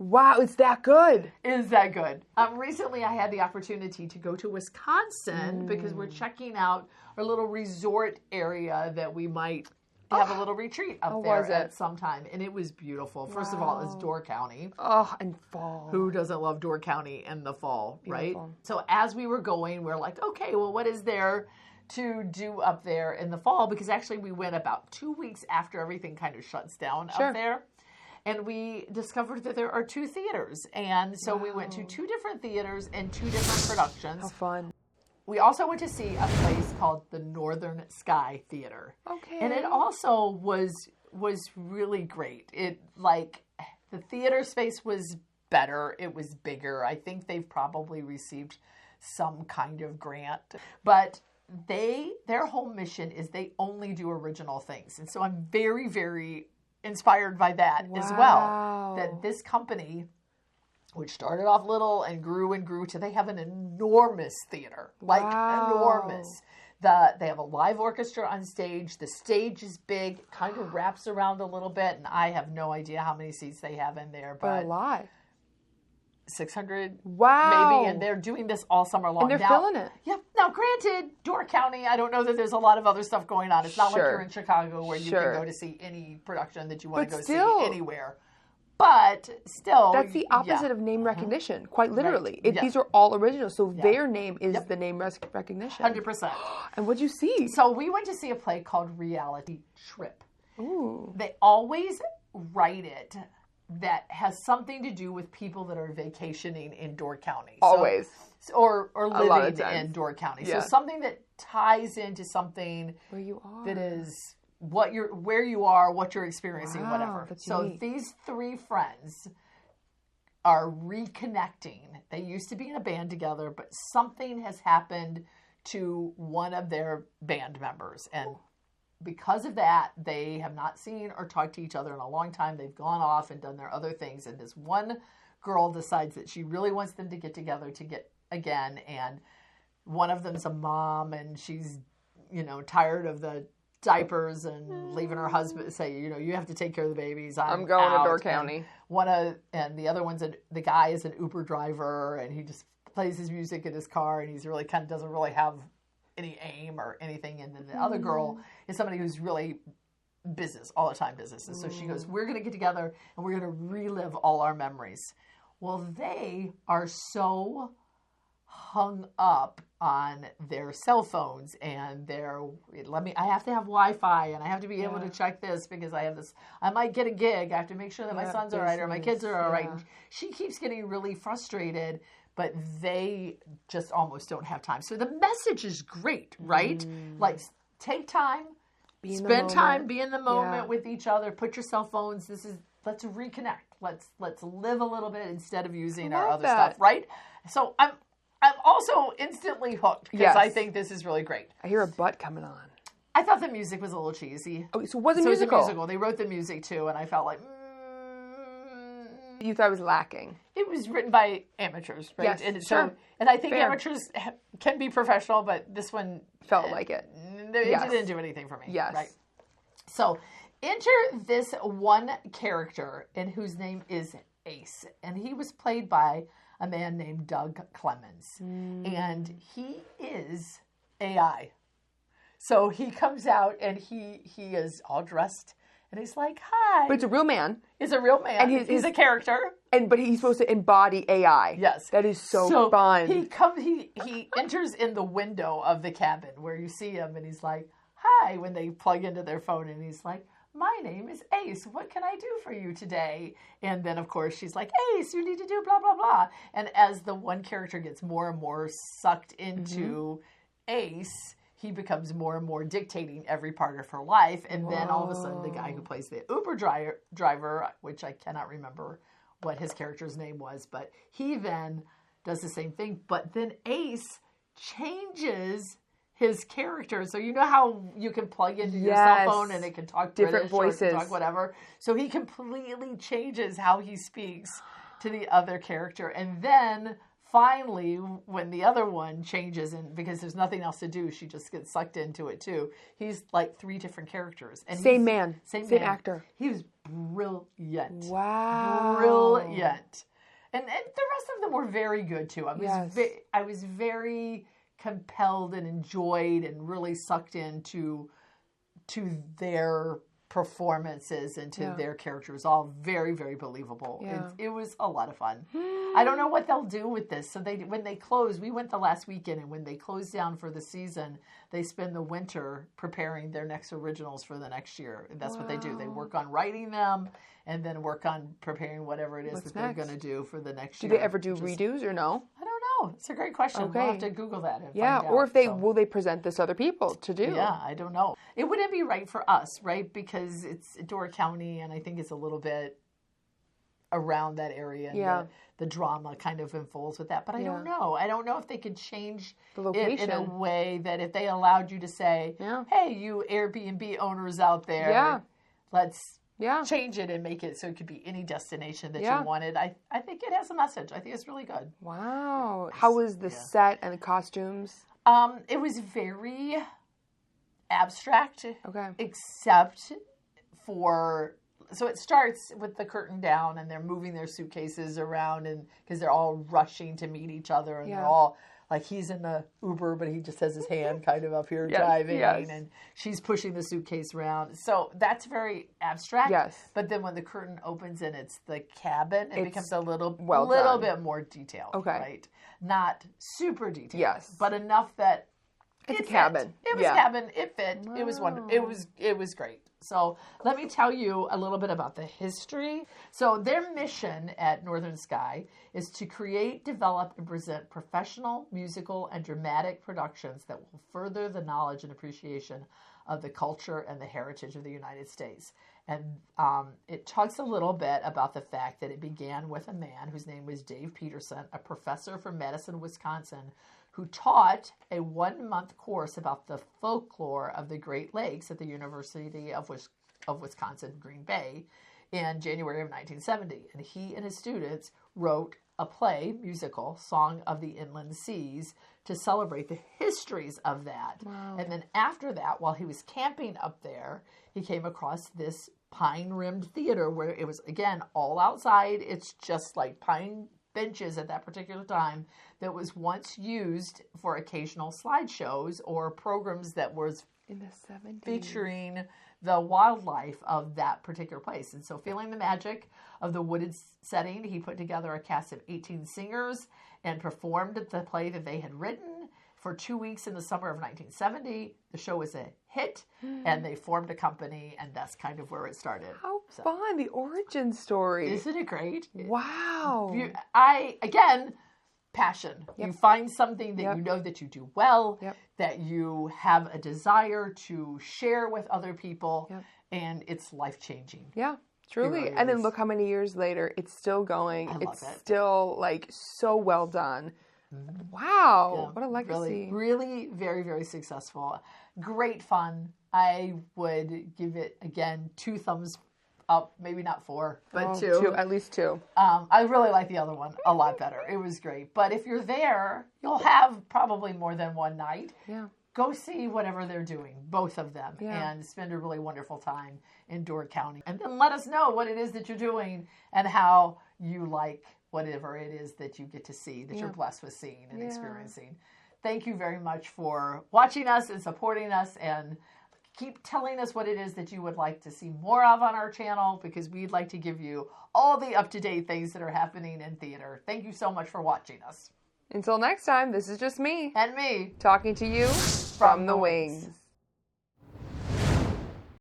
Wow, it's that good. Is that good? Recently, I had the opportunity to go to Wisconsin because we're checking out our little resort area that we might have a little retreat up there at some time. And it was beautiful. First of all, it's Door County. Oh, and fall. Who doesn't love Door County in the fall, right? So as we were going, we're like, okay, well, what is there to do up there in the fall? Because actually we went about 2 weeks after everything kind of shuts down up there. And we discovered that there are 2 theaters. And so we went to 2 different theaters and 2 different productions. How fun. We also went to see a place called the Northern Sky Theater. Okay. And it also was really great. It, like, the theater space was better. It was bigger. I think they've probably received some kind of grant. But their whole mission is they only do original things. And so I'm very, very inspired by that as well. That this company, which started off little and grew to, they have an enormous theater, like enormous. They have a live orchestra on stage. The stage is big, kind of wraps around a little bit, and I have no idea how many seats they have in there, but live. 600 wow. maybe, and they're doing this all summer long. And they're filling it. Yeah. Now, granted, Door County, I don't know that there's a lot of other stuff going on. It's not like you're in Chicago where you can go to see any production that you want to go see anywhere. But still, that's the opposite of name recognition, quite literally. These are all original, so their name is the name recognition. 100%. And what'd you see? So we went to see a play called Reality Trip. Ooh. They always write it that has something to do with people that are vacationing in Door County. Always. Or living in Door County. So something that ties into something where you are. That is where you are, what you're experiencing, whatever. So neat. These 3 friends are reconnecting. They used to be in a band together, but something has happened to one of their band members. And because of that, they have not seen or talked to each other in a long time. They've gone off and done their other things. And this one girl decides that she really wants them to get together again. And one of them's a mom, and she's, tired of the diapers and leaving her husband, say, you have to take care of the babies. I'm going out. to Door County. And the other one's the guy is an Uber driver, and he just plays his music in his car, and he's really kind of doesn't really have any aim or anything. And then the other girl is somebody who's really all the time business. And so she goes, we're going to get together and we're going to relive all our memories. Well, they are so hung up on their cell phones and I have to have Wi-Fi and I have to be able to check this because I have this, I might get a gig. I have to make sure that my son's all right or my kids are all right. And she keeps getting really frustrated, but they just almost don't have time. So the message is great, right? Like, take time, spend time, be in the moment with each other, put your cell phones. Let's reconnect. Let's live a little bit instead of using our other stuff, right? So I'm also instantly hooked because I think this is really great. I hear a butt coming on. I thought the music was a little cheesy. Oh, so it was a musical. It was a musical. They wrote the music too, and I felt like, you thought it was lacking. It was written by amateurs, right? Yes, and I think amateurs can be professional, but this one felt like it. It didn't do anything for me. Yes. Right. So enter this one character, and whose name is Ace, and he was played by a man named Doug Clemens, and he is AI. So he comes out, and he is all dressed. And he's like, hi. But it's a real man. He's a real man. And he's a character. But he's supposed to embody AI. Yes. That is so fun. He enters in the window of the cabin where you see him, and he's like, hi, when they plug into their phone, and he's like, my name is Ace. What can I do for you today? And then, of course, she's like, Ace, you need to do blah, blah, blah. And as the one character gets more and more sucked into Ace, he becomes more and more dictating every part of her life. And then all of a sudden, the guy who plays the Uber driver, which I cannot remember what his character's name was, but he then does the same thing. But then Ace changes his character. So you know how you can plug into your cell phone and it can talk different British voices, or it can talk whatever. So he completely changes how he speaks to the other character. And then finally, when the other one changes, and because there's nothing else to do, she just gets sucked into it too. He's like 3 different characters. And same man. Same actor. He was brilliant. Wow. Brilliant. And the rest of them were very good too. I was very compelled and enjoyed and really sucked into their performances and to their characters. All very, very believable. Yeah. It was a lot of fun. I don't know what they'll do with this. So when they close, we went the last weekend, and when they close down for the season, they spend the winter preparing their next originals for the next year. And that's what they do. They work on writing them and then work on preparing whatever it is they're going to do for the next year. Do they ever do redos or no? I don't know. It's a great question. Okay. We'll have to Google that and find out. Or if will they present this to other people to do? Yeah, I don't know. It wouldn't be right for us, right? Because it's Door County, and I think it's a little bit around that area. And the drama kind of unfolds with that. But I don't know. I don't know if they could change the location it in a way that if they allowed you to say, hey, you Airbnb owners out there, let's change it and make it so it could be any destination that you wanted. I think it has a message. I think it's really good. Wow. How was the set and the costumes? It was very abstract. Okay. Except for... So it starts with the curtain down, and they're moving their suitcases around, and because they're all rushing to meet each other, and they're all like, he's in the Uber, but he just has his hand kind of up here driving, and she's pushing the suitcase around. So that's very abstract. Yes. But then when the curtain opens and it's the cabin, it becomes a little bit more detailed. Okay. Right. Not super detailed. Yes. But enough that it's a cabin. It was cabin. It fit. Wow. It was wonderful. It was great. So let me tell you a little bit about the history. So their mission at Northern Sky is to create, develop, and present professional, musical, and dramatic productions that will further the knowledge and appreciation of the culture and the heritage of the United States. And it talks a little bit about the fact that it began with a man whose name was Dave Peterson, a professor from Madison, Wisconsin, who taught a 1-month course about the folklore of the Great Lakes at the University of Wisconsin, Green Bay, in January of 1970. And he and his students wrote a play, musical, Song of the Inland Seas, to celebrate the histories of that. Wow. And then after that, while he was camping up there, he came across this pine-rimmed theater where it was, again, all outside. It's just like pine benches at that particular time that was once used for occasional slideshows or programs that was in the 70s featuring the wildlife of that particular place. And so, feeling the magic of the wooded setting, he put together a cast of 18 singers and performed the play that they had written for 2 weeks in the summer of 1970. The show was a hit, and they formed a company, and that's kind of where it started. How fun, the origin story. Isn't it great? Wow. Again, passion. Yep. You find something that you know that you do well, that you have a desire to share with other people, and it's life-changing. Yeah, truly. Really and then look how many years later, it's still going. It's still like so well done. Wow, what a legacy. Really, very, very successful. Great fun. I would give it, again, 2 thumbs up, maybe not 4, but 2. At least 2. I really like the other one a lot better. It was great. But if you're there, you'll have probably more than one night. Yeah. Go see whatever they're doing, both of them, and spend a really wonderful time in Door County. And then let us know what it is that you're doing and how you like whatever it is that you get to see, that you're blessed with seeing and experiencing. Thank you very much for watching us and supporting us, and keep telling us what it is that you would like to see more of on our channel, because we'd like to give you all the up-to-date things that are happening in theater. Thank you so much for watching us. Until next time, this is just me. And me. Talking to you from the wings.